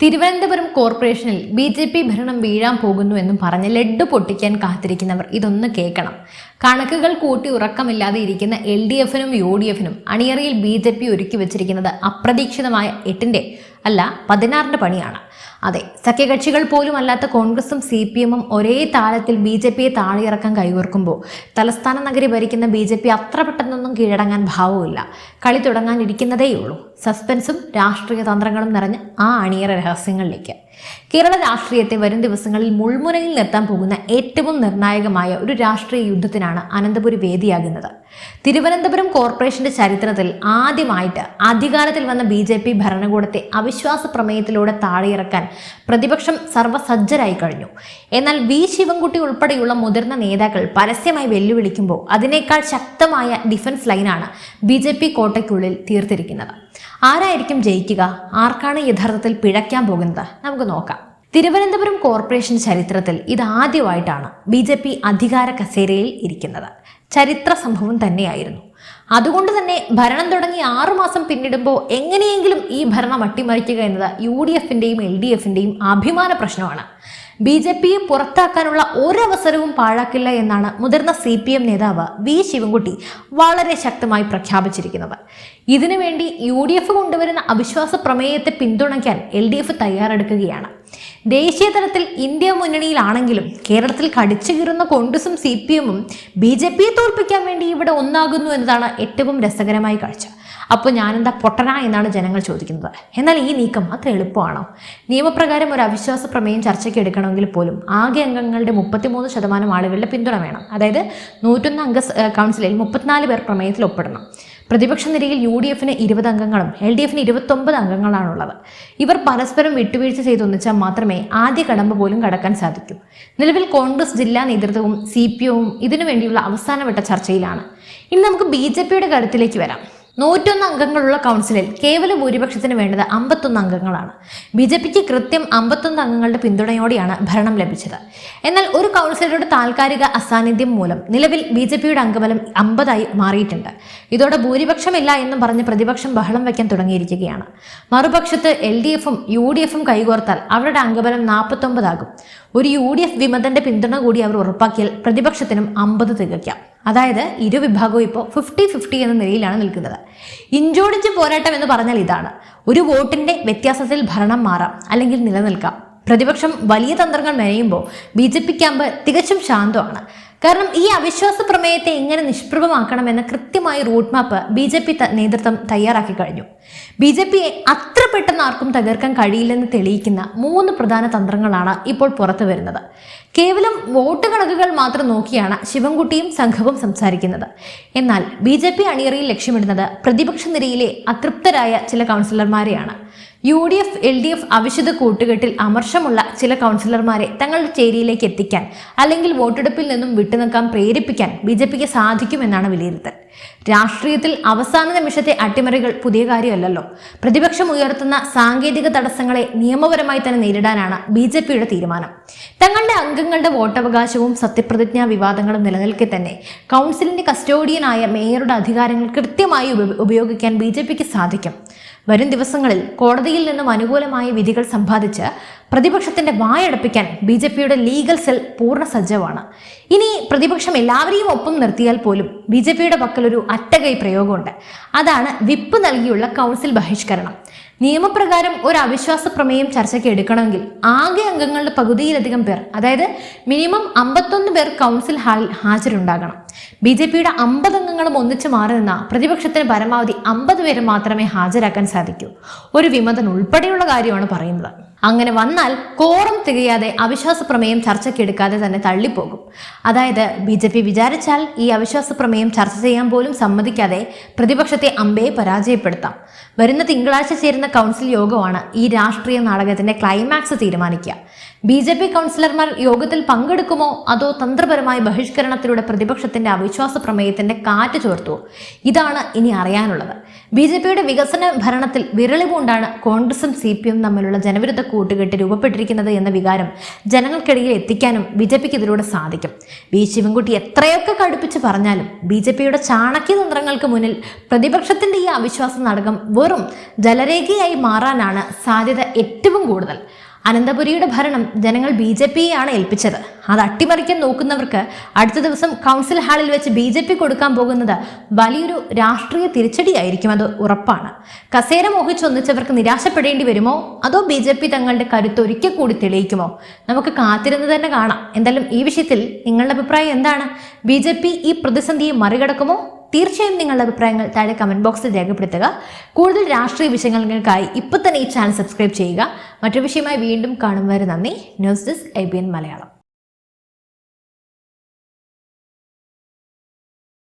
തിരുവനന്തപുരം കോർപ്പറേഷനിൽ ബി.ജെ.പി. ഭരണം വീഴാൻ പോകുന്നു എന്നും പറഞ്ഞ് ലഡ്ഡു പൊട്ടിക്കാൻ കാത്തിരിക്കുന്നവർ ഇതൊന്ന് കേൾക്കണം. കണക്കുകൾ കൂട്ടി ഉറക്കമില്ലാതെ ഇരിക്കുന്ന LDFനും UDFനും അണിയറയിൽ ബി.ജെ.പി. ഒരുക്കി വെച്ചിരിക്കുന്നത് അപ്രതീക്ഷിതമായ 8ന്റെ അല്ല 16ന്റെ പണിയാണ്. അതെ, സഖ്യകക്ഷികൾ പോലും അല്ലാത്ത കോൺഗ്രസും CPM-ഉം ഒരേ താളത്തിൽ ബി.ജെ.പിയെ താഴെയിറക്കാൻ കൈകോർക്കുമ്പോൾ തലസ്ഥാന നഗരി ഭരിക്കുന്ന ബി.ജെ.പി. അത്ര പെട്ടെന്നൊന്നും കീഴടങ്ങാൻ ഭാവമില്ല. കളി തുടങ്ങാനിരിക്കുന്നതേയുള്ളൂ. സസ്പെൻസും രാഷ്ട്രീയ തന്ത്രങ്ങളും നിറഞ്ഞ ആ അണിയറ രഹസ്യങ്ങളിലേക്ക് കേരള രാഷ്ട്രീയത്തെ വരും ദിവസങ്ങളിൽ മുൾമുനയിൽ നിർത്താൻ പോകുന്ന ഏറ്റവും നിർണായകമായ ഒരു രാഷ്ട്രീയ യുദ്ധത്തിനാണ് അനന്തപുരി വേദിയാകുന്നത്. തിരുവനന്തപുരം കോർപ്പറേഷന്റെ ചരിത്രത്തിൽ ആദ്യമായിട്ട് അധികാരത്തിൽ വന്ന ബി.ജെ.പി. ഭരണകൂടത്തെ അവിശ്വാസ പ്രമേയത്തിലൂടെ താഴെയിറക്കാൻ പ്രതിപക്ഷം സർവ്വസജ്ജരായി കഴിഞ്ഞു. എന്നാൽ വി ശിവൻകുട്ടി ഉൾപ്പെടെയുള്ള മുതിർന്ന നേതാക്കൾ പരസ്യമായി വെല്ലുവിളിക്കുമ്പോൾ അതിനേക്കാൾ ശക്തമായ ഡിഫൻസ് ലൈനാണ് ബി.ജെ.പി. കോട്ടയ്ക്കുള്ളിൽ തീർത്തിരിക്കുന്നത്. ആരായിരിക്കും ജയിക്കുക? ആർക്കാണ് യഥാർത്ഥത്തിൽ പിഴയ്ക്കാൻ പോകുന്നത്? നമുക്ക് നോക്കാം. തിരുവനന്തപുരം കോർപ്പറേഷൻ ചരിത്രത്തിൽ ഇതാദ്യമായിട്ടാണ് ബി.ജെ.പി. അധികാര കസേരയിൽ ഇരിക്കുന്നത്. ചരിത്ര സംഭവം തന്നെയായിരുന്നു. അതുകൊണ്ട് തന്നെ ഭരണം തുടങ്ങി 6 മാസം പിന്നിടുമ്പോൾ എങ്ങനെയെങ്കിലും ഈ ഭരണം അട്ടിമറിക്കുക എന്നത് UDFന്റെയും LDFന്റെയും അഭിമാന പ്രശ്നമാണ്. ബി.ജെ.പിയെ പുറത്താക്കാനുള്ള ഒരവസരവും പാഴാക്കില്ല എന്നാണ് മുതിർന്ന CPM നേതാവ് വി ശിവൻകുട്ടി വളരെ ശക്തമായി പ്രഖ്യാപിച്ചിരിക്കുന്നത്. ഇതിനുവേണ്ടി UDF കൊണ്ടുവരുന്ന അവിശ്വാസ പ്രമേയത്തെ പിന്തുണയ്ക്കാൻ LDF തയ്യാറെടുക്കുകയാണ്. ദേശീയ തലത്തിൽ ഇന്ത്യ മുന്നണിയിലാണെങ്കിലും കേരളത്തിൽ കടിച്ചു കീറുന്ന കോൺഗ്രസും CPM-ഉം ബി.ജെ.പിയെ തോൽപ്പിക്കാൻ വേണ്ടി ഇവിടെ ഒന്നാകുന്നു എന്നതാണ് ഏറ്റവും രസകരമായ കാഴ്ച. അപ്പോൾ ഞാനെന്താ പൊട്ടന എന്നാണ് ജനങ്ങൾ ചോദിക്കുന്നത്. എന്നാൽ ഈ നീക്കം അത്ര എളുപ്പമാണോ? നിയമപ്രകാരം ഒരു അവിശ്വാസ പ്രമേയം ചർച്ചയ്ക്ക് എടുക്കണമെങ്കിൽ പോലും ആകെ അംഗങ്ങളുടെ 33% ആളുകളുടെ പിന്തുണ വേണം. അതായത് 101 അംഗ കൗൺസിലിൽ 34 പേർ പ്രമേയത്തിൽ ഒപ്പിടണം. പ്രതിപക്ഷ നിരയിൽ UDFന് 20 അംഗങ്ങളും LDFന് 29 അംഗങ്ങളാണുള്ളത്. ഇവർ പരസ്പരം വിട്ടുവീഴ്ച ചെയ്തൊന്നിച്ചാൽ മാത്രമേ ആദ്യ കടമ്പ പോലും കടക്കാൻ സാധിക്കൂ. നിലവിൽ കോൺഗ്രസ് ജില്ലാ നേതൃത്വവും CPM-ഉം ഇതിനുവേണ്ടിയുള്ള അവസാനവട്ട ചർച്ചയിലാണ്. ഇനി നമുക്ക് ബി.ജെ.പിയുടെ കരുത്തിലേക്ക് വരാം. 101 അംഗങ്ങളുള്ള കൗൺസിലിൽ കേവല ഭൂരിപക്ഷത്തിന് വേണ്ടത് 51 അംഗങ്ങളാണ്. ബി.ജെ.പിക്ക് കൃത്യം 51 അംഗങ്ങളുടെ പിന്തുണയോടെയാണ് ഭരണം ലഭിച്ചത്. എന്നാൽ ഒരു കൗൺസിലറുടെ താൽക്കാലിക അസാന്നിധ്യം മൂലം നിലവിൽ ബി.ജെ.പിയുടെ അംഗബലം 50 മാറിയിട്ടുണ്ട്. ഇതോടെ ഭൂരിപക്ഷമില്ല എന്നും പറഞ്ഞ് പ്രതിപക്ഷം ബഹളം വയ്ക്കാൻ തുടങ്ങിയിരിക്കുകയാണ്. മറുപക്ഷത്ത് LDFും UDFും കൈകോർത്താൽ അവരുടെ അംഗബലം 49 ആകും. ഒരു UDF വിമതന്റെ പിന്തുണ കൂടി അവർ ഉറപ്പാക്കിയാൽ പ്രതിപക്ഷത്തിനും 50 തികയ്ക്കാം. അതായത് ഇരുവിഭാഗവും ഇപ്പോൾ 50-50 എന്ന നിലയിലാണ് നിൽക്കുന്നത്. ഇഞ്ചോടിഞ്ച് പോരാട്ടം എന്ന് പറഞ്ഞാൽ ഇതാണ്. ഒരു വോട്ടിന്റെ വ്യത്യാസത്തിൽ ഭരണം മാറാം, അല്ലെങ്കിൽ നിലനിൽക്കാം. പ്രതിപക്ഷം വലിയ തന്ത്രങ്ങൾ മെനയുമ്പോൾ ബി.ജെ.പി. ക്യാമ്പ് തികച്ചും ശാന്തമാണ്. കാരണം ഈ അവിശ്വാസ പ്രമേയത്തെ എങ്ങനെ നിഷ്പ്രഭമാക്കണമെന്ന കൃത്യമായ റൂട്ട് മാപ്പ് ബി.ജെ.പി. നേതൃത്വം തയ്യാറാക്കി കഴിഞ്ഞു. ബി.ജെ.പിയെ അത്ര പെട്ടെന്ന് ആർക്കും തകർക്കാൻ കഴിയില്ലെന്ന് തെളിയിക്കുന്ന 3 പ്രധാന തന്ത്രങ്ങളാണ് ഇപ്പോൾ പുറത്തു വരുന്നത്. കേവലം വോട്ട് കണക്കുകൾ മാത്രം നോക്കിയാണ് ശിവൻകുട്ടിയും സംഘവും സംസാരിക്കുന്നത്. എന്നാൽ ബി.ജെ.പി. അണിയറയിൽ ലക്ഷ്യമിടുന്നത് പ്രതിപക്ഷ നിരയിലെ അതൃപ്തരായ ചില കൗൺസിലർമാരെയാണ്. UDF LDF അവിശുദ്ധ കൂട്ടുകെട്ടിൽ അമർഷമുള്ള ചില കൗൺസിലർമാരെ തങ്ങളുടെ ചേരിയിലേക്ക് എത്തിക്കാൻ അല്ലെങ്കിൽ വോട്ടെടുപ്പിൽ നിന്നും വിട്ടുനിൽക്കാൻ പ്രേരിപ്പിക്കാൻ ബി.ജെ.പിക്ക് സാധിക്കുമെന്നാണ് വിലയിരുത്തൽ. രാഷ്ട്രീയത്തിൽ അവസാന നിമിഷത്തെ അട്ടിമറികൾ പുതിയ കാര്യമല്ലല്ലോ. പ്രതിപക്ഷം ഉയർത്തുന്ന സാങ്കേതിക തടസ്സങ്ങളെ നിയമപരമായി തന്നെ നേരിടാനാണ് ബി.ജെ.പിയുടെ തീരുമാനം. തങ്ങളുടെ അംഗങ്ങളുടെ വോട്ടവകാശവും സത്യപ്രതിജ്ഞാ വിവാദങ്ങളും നിലനിൽക്കെ തന്നെ കൗൺസിലിന്റെ കസ്റ്റോഡിയനായ മേയറുടെ അധികാരങ്ങൾ കൃത്യമായി ഉപയോഗിക്കാൻ ബി.ജെ.പിക്ക് സാധിക്കും. വരും ദിവസങ്ങളിൽ കോടതിയിൽ നിന്നും അനുകൂലമായ വിധികൾ സമ്പാദിച്ച് പ്രതിപക്ഷത്തിന്റെ വായടപ്പിക്കാൻ ബി.ജെ.പിയുടെ ലീഗൽ സെൽ പൂർണ്ണ സജ്ജമാണ്. ഇനി പ്രതിപക്ഷം എല്ലാവരെയും ഒപ്പം നിർത്തിയാൽ പോലും ബി.ജെ.പിയുടെ പക്കൽ ഒരു അറ്റകൈ പ്രയോഗമുണ്ട്. അതാണ് വിപ്പ് നൽകിയുള്ള കൗൺസിൽ ബഹിഷ്കരണം. നിയമപ്രകാരം ഒരു അവിശ്വാസ പ്രമേയം ചർച്ചയ്ക്ക് എടുക്കണമെങ്കിൽ ആകെ അംഗങ്ങളുടെ പകുതിയിലധികം പേർ, അതായത് മിനിമം 51 പേർ കൗൺസിൽ ഹാളിൽ ഹാജരുണ്ടാകണം. ബി.ജെ.പിയുടെ 50 അംഗങ്ങളും ഒന്നിച്ചു മാറി നിന്ന പ്രതിപക്ഷത്തിന് പരമാവധി 50 പേര് മാത്രമേ ഹാജരാക്കാൻ സാധിക്കൂ. ഒരു വിമതൻ ഉൾപ്പെടെയുള്ള കാര്യമാണ് പറയുന്നത്. അങ്ങനെ വന്നാൽ കോറം തികയാതെ അവിശ്വാസ പ്രമേയം ചർച്ചയ്ക്കെടുക്കാതെ തന്നെ തള്ളിപ്പോകും. അതായത് ബി.ജെ.പി. വിചാരിച്ചാൽ ഈ അവിശ്വാസ പ്രമേയം ചർച്ച ചെയ്യാൻ പോലും സമ്മതിക്കാതെ പ്രതിപക്ഷത്തെ അമ്പയെ പരാജയപ്പെടുത്താം. വരുന്ന തിങ്കളാഴ്ച ചേരുന്ന കൗൺസിൽ യോഗമാണ് ഈ രാഷ്ട്രീയ നാടകത്തിന്റെ ക്ലൈമാക്സ് തീരുമാനിക്കുക. ബി.ജെ.പി. കൗൺസിലർമാർ യോഗത്തിൽ പങ്കെടുക്കുമോ അതോ തന്ത്രപരമായ ബഹിഷ്കരണത്തിലൂടെ പ്രതിപക്ഷത്തിന്റെ അവിശ്വാസ പ്രമേയത്തിന്റെ കാറ്റ് ചോർത്തുമോ? ഇതാണ് ഇനി അറിയാനുള്ളത്. BJPയുടെ വികസന ഭരണത്തിൽ വിരളി പൂണ്ടാണ് കോൺഗ്രസും CPM തമ്മിലുള്ള ജനവിരുദ്ധ കൂട്ടുകെട്ട് രൂപപ്പെട്ടിരിക്കുന്നത് എന്ന വികാരം ജനങ്ങൾക്കിടയിൽ എത്തിക്കാനും BJPക്ക് ഇതിലൂടെ സാധിക്കും. ശിവൻകുട്ടി എത്രയൊക്കെ കടുപ്പിച്ച് പറഞ്ഞാലും BJPയുടെ ചാണക്യതന്ത്രങ്ങൾക്ക് മുന്നിൽ പ്രതിപക്ഷത്തിന്റെ ഈ അവിശ്വാസ നാടകം വെറും ജലരേഖയായി മാറാനാണ് സാധ്യത ഏറ്റവും കൂടുതൽ. അനന്തപുരിയുടെ ഭരണം ജനങ്ങൾ BJPയെയാണ് ഏൽപ്പിച്ചത്. അത് അട്ടിമറിക്കാൻ നോക്കുന്നവർക്ക് അടുത്ത ദിവസം കൗൺസിൽ ഹാളിൽ വെച്ച് BJP കൊടുക്കാൻ പോകുന്നത് വലിയൊരു രാഷ്ട്രീയ തിരിച്ചടിയായിരിക്കും, അത് ഉറപ്പാണ്. കസേര മോഹിച്ചൊന്നിച്ചവർക്ക് നിരാശപ്പെടേണ്ടി വരുമോ, അതോ BJP തങ്ങളുടെ കരുത്ത് ഒരിക്കൽ കൂടി തെളിയിക്കുമോ? നമുക്ക് കാത്തിരുന്ന് തന്നെ കാണാം. എന്തായാലും ഈ വിഷയത്തിൽ നിങ്ങളുടെ അഭിപ്രായം എന്താണ്? BJP ഈ പ്രതിസന്ധിയെ മറികടക്കുമോ? തീർച്ചയായും നിങ്ങളുടെ അഭിപ്രായങ്ങൾ താഴെ കമന്റ് ബോക്സിൽ രേഖപ്പെടുത്തുക. കൂടുതൽ രാഷ്ട്രീയ വിഷയങ്ങൾക്കായി ഇപ്പോൾ തന്നെ ഈ ചാനൽ സബ്സ്ക്രൈബ് ചെയ്യുക. മറ്റൊരു വിഷയമായി വീണ്ടും കാണും വരെ നന്ദി. News desk ABN Malayalam.